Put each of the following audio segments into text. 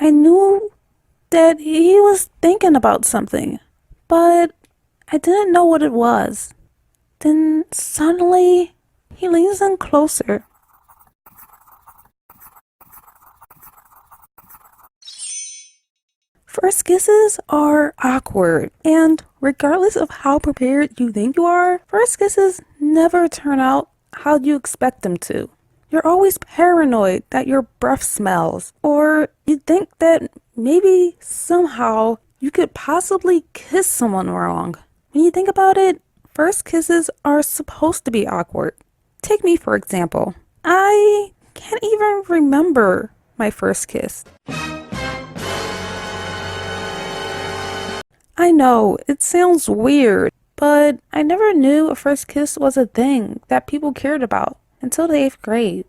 I knew that he was thinking about something, but I didn't know what it was. Then suddenly, he leans in closer. First kisses are awkward, and regardless of how prepared you think you are, first kisses never turn out how you expect them to. You're always paranoid that your breath smells, or you think that maybe somehow you could possibly kiss someone wrong. When you think about it, first kisses are supposed to be awkward. Take me, for example. I can't even remember my first kiss. I know, it sounds weird, but I never knew a first kiss was a thing that people cared about until the 8th grade.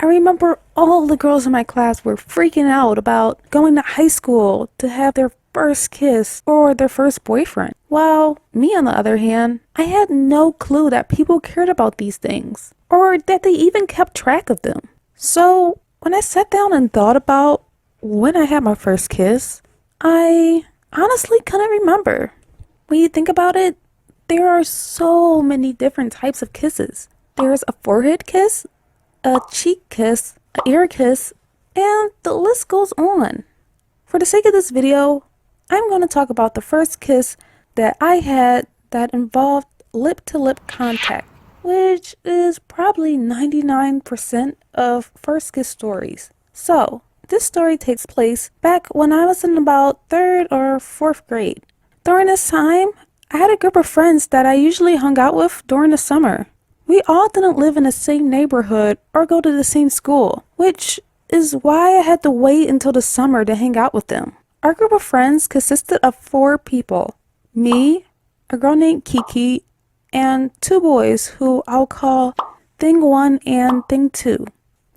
I remember all the girls in my class were freaking out about going to high school to have their first kiss or their first boyfriend. While me, on the other hand, I had no clue that people cared about these things or that they even kept track of them. So when I sat down and thought about when I had my first kiss, I honestly couldn't remember. When you think about it, there are so many different types of kisses. There's a forehead kiss, a cheek kiss, an ear kiss, and the list goes on. For the sake of this video, I'm going to talk about the first kiss that I had that involved lip-to-lip contact, which is probably 99% of first kiss stories. So, this story takes place back when I was in about 3rd or 4th grade. During this time, I had a group of friends that I usually hung out with during the summer. We all didn't live in the same neighborhood or go to the same school, which is why I had to wait until the summer to hang out with them. Our group of friends consisted of 4 people. Me, a girl named Kiki, and 2 boys who I'll call Thing 1 and Thing 2.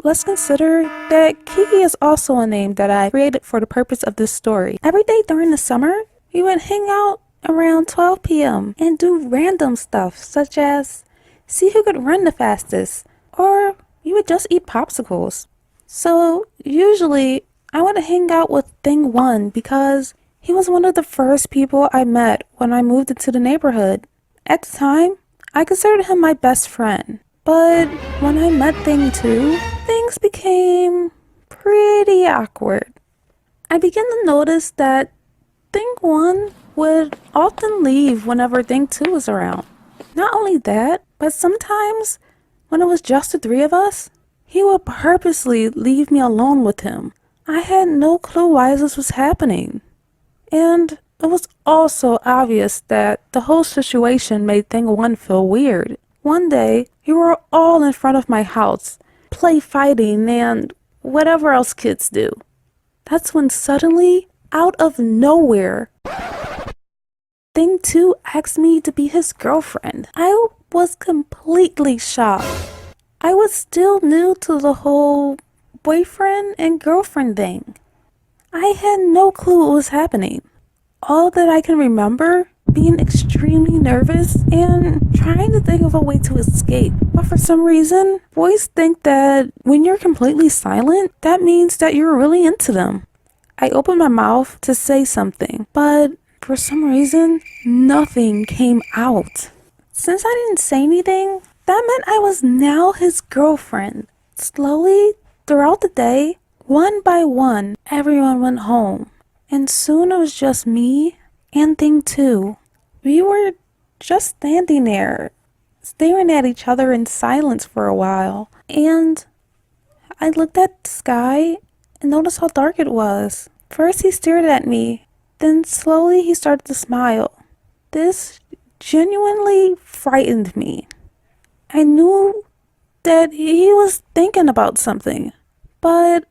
Let's consider that Kiki is also a name that I created for the purpose of this story. Every day during the summer, we would hang out around 12 p.m. and do random stuff such as see who could run the fastest, or we would just eat popsicles. So usually I would hang out with Thing 1 because he was one of the first people I met when I moved into the neighborhood. At the time, I considered him my best friend. But when I met Thing 2, things became pretty awkward. I began to notice that Thing 1 would often leave whenever Thing 2 was around. Not only that, but sometimes when it was just the 3 of us, he would purposely leave me alone with him. I had no clue why this was happening. And it was also obvious that the whole situation made Thing 1 feel weird. One day, we were all in front of my house, play fighting and whatever else kids do. That's when suddenly, out of nowhere, Thing 2 asked me to be his girlfriend. I was completely shocked. I was still new to the whole boyfriend and girlfriend thing. I had no clue what was happening. All that I can remember being extremely nervous and trying to think of a way to escape. But for some reason, boys think that when you're completely silent, that means that you're really into them. I opened my mouth to say something, but for some reason, nothing came out. Since I didn't say anything, that meant I was now his girlfriend. Slowly, throughout the day, one by one, everyone went home. And soon it was just me and Thing 2. We were just standing there, staring at each other in silence for a while. And I looked at the sky and noticed how dark it was. First he stared at me, then slowly he started to smile. This genuinely frightened me. I knew that he was thinking about something, but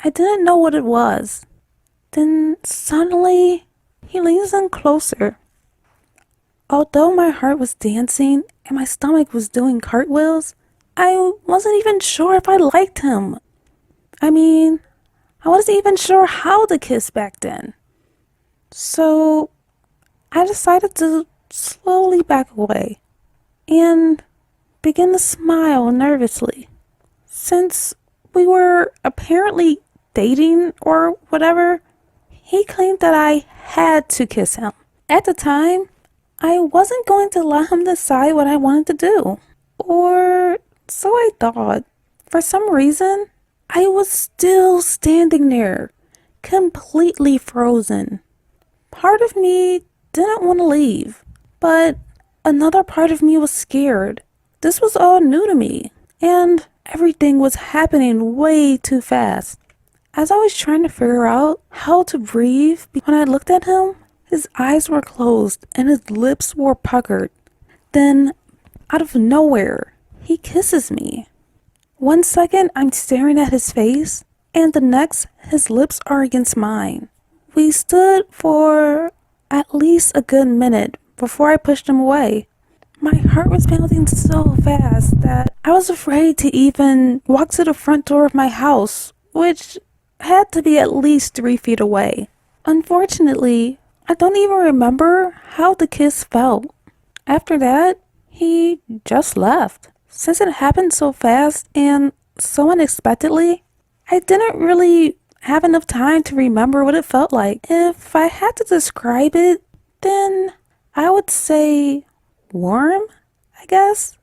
I didn't know what it was. Then suddenly, he leans in closer. Although my heart was dancing and my stomach was doing cartwheels, I wasn't even sure if I liked him. I mean, I wasn't even sure how to kiss back then. So, I decided to slowly back away and begin to smile nervously. Since we were apparently dating or whatever, he claimed that I had to kiss him. At the time, I wasn't going to let him decide what I wanted to do. Or so I thought. For some reason, I was still standing there, completely frozen. Part of me didn't want to leave, but another part of me was scared. This was all new to me, and everything was happening way too fast. As I was trying to figure out how to breathe, when I looked at him, his eyes were closed and his lips were puckered. Then, out of nowhere, he kisses me. 1 second, I'm staring at his face, and the next, his lips are against mine. We stood for at least a good minute before I pushed him away. My heart was pounding so fast that I was afraid to even walk to the front door of my house, which had to be at least 3 feet away. Unfortunately, I don't even remember how the kiss felt. After that, he just left. Since it happened so fast and so unexpectedly, I didn't really have enough time to remember what it felt like. If I had to describe it, then I would say warm, I guess.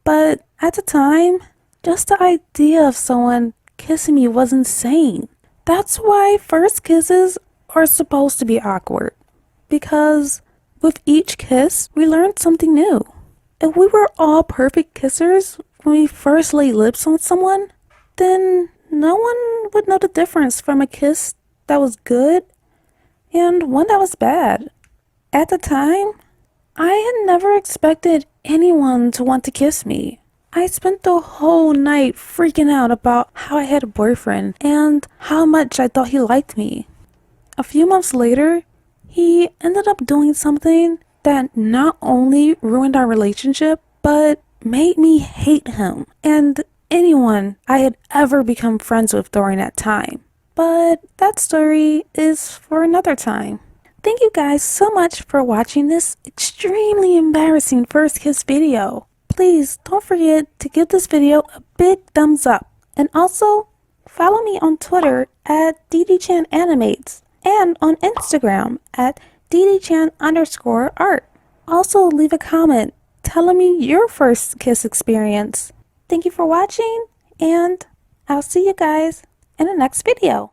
But at the time, just the idea of someone kissing me was insane. That's why first kisses are supposed to be awkward. Because with each kiss, we learned something new. If we were all perfect kissers when we first laid lips on someone, then no one would know the difference from a kiss that was good and one that was bad. At the time, I had never expected anyone to want to kiss me. I spent the whole night freaking out about how I had a boyfriend and how much I thought he liked me. A few months later, he ended up doing something that not only ruined our relationship, but made me hate him and anyone I had ever become friends with during that time. But that story is for another time. Thank you guys so much for watching this extremely embarrassing first kiss video. Please don't forget to give this video a big thumbs up. And also, follow me on Twitter at DDchan Animates and on Instagram at DDchan_art. Also, leave a comment telling me your first kiss experience. Thank you for watching, and I'll see you guys in the next video.